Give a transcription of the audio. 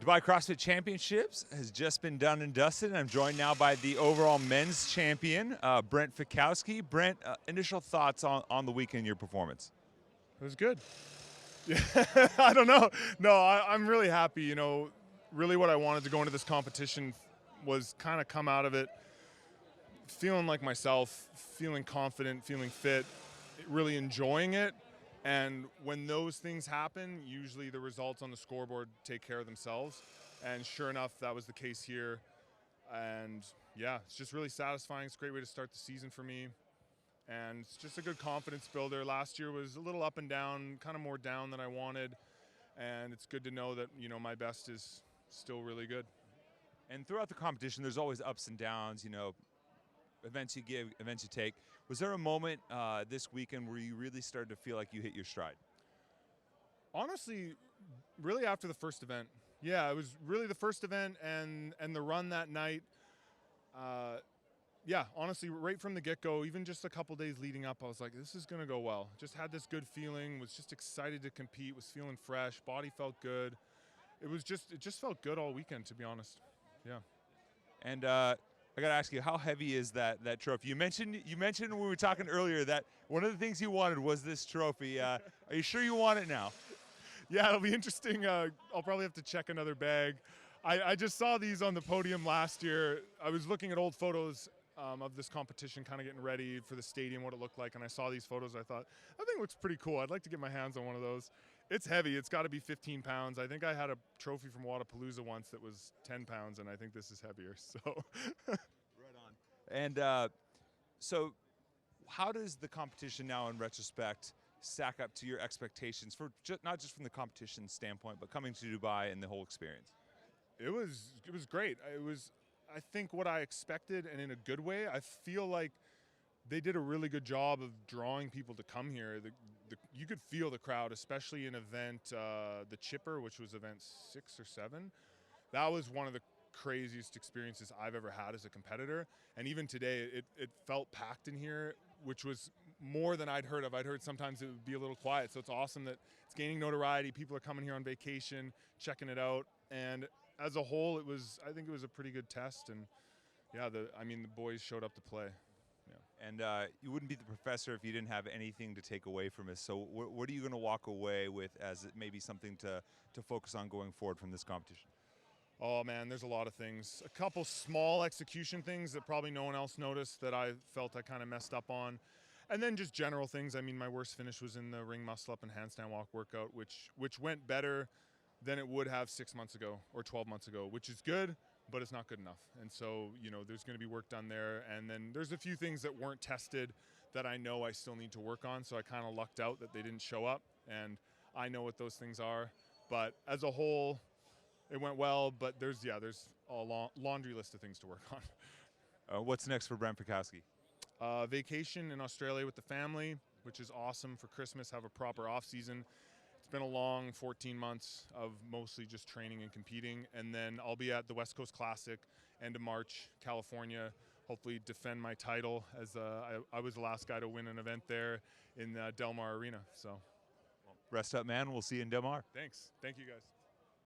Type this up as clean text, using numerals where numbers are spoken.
Dubai CrossFit Championships has just been done and dusted. I'm joined now by the overall men's champion, Brent Fikowski. Brent, initial thoughts on the weekend, your performance? It was good. Yeah, I don't know. No, I'm really happy. You know, really what I wanted to go into this competition was kind of come out of it feeling like myself, feeling confident, feeling fit, really enjoying it. And when those things happen, usually the results on the scoreboard take care of themselves. And sure enough, that was the case here. And yeah, it's just really satisfying. It's a great way to start the season for me. And it's just a good confidence builder. Last year was a little up and down, kind of more down than I wanted. And it's good to know that, you know, my best is still really good. And throughout the competition, there's always ups and downs, you know, events you give, events you take. Was there a moment this weekend where you really started to feel like you hit your stride? Honestly, really after the first event. Yeah, it was really the first event and the run that night. Yeah, honestly, right from the get-go, even just a couple days leading up, I was like, this is going to go well. Just had this good feeling, was just excited to compete, was feeling fresh, body felt good. It just felt good all weekend, to be honest. Yeah. And I got to ask you, how heavy is that trophy? You mentioned when we were talking earlier that one of the things you wanted was this trophy. Are you sure you want it now? Yeah, it'll be interesting. I'll probably have to check another bag. I just saw these on the podium last year. I was looking at old photos of this competition, kind of getting ready for the stadium, what it looked like, and I saw these photos. I thought, I think it looks pretty cool. I'd like to get my hands on one of those. It's heavy. It's got to be 15 pounds. I think I had a trophy from Wadapalooza once that was 10 pounds, and I think this is heavier. So, right on. And so, how does the competition now, in retrospect, stack up to your expectations for not just from the competition standpoint, but coming to Dubai and the whole experience? It was great. It was, I think, what I expected, and in a good way. I feel like they did a really good job of drawing people to come here. You could feel the crowd, especially in event the Chipper, which was event 6 or 7. That was one of the craziest experiences I've ever had as a competitor. And even today, it felt packed in here, which was more than I'd heard of. I'd heard sometimes it would be a little quiet. So it's awesome that it's gaining notoriety. People are coming here on vacation, checking it out. And as a whole, I think it was a pretty good test. And yeah, the boys showed up to play. Yeah. And you wouldn't be the professor if you didn't have anything to take away from it. So what are you going to walk away with as maybe something to focus on going forward from this competition? Oh man, there's a lot of things. A couple small execution things that probably no one else noticed that I felt I kind of messed up on. And then just general things. I mean, my worst finish was in the ring muscle up and handstand walk workout, which went better than it would have 6 months ago or 12 months ago, which is good, but it's not good enough. And so, you know, there's going to be work done there. And then there's a few things that weren't tested that I know I still need to work on. So I kind of lucked out that they didn't show up, and I know what those things are. But as a whole, it went well, but there's a laundry list of things to work on. What's next for Brent Fikowski? Vacation in Australia with the family, which is awesome for Christmas, have a proper off season. It's been a long 14 months of mostly just training and competing. And then I'll be at the West Coast Classic, end of March, California, hopefully defend my title as I was the last guy to win an event there in Del Mar Arena. So, rest up, man. We'll see you in Del Mar. Thanks. Thank you, guys.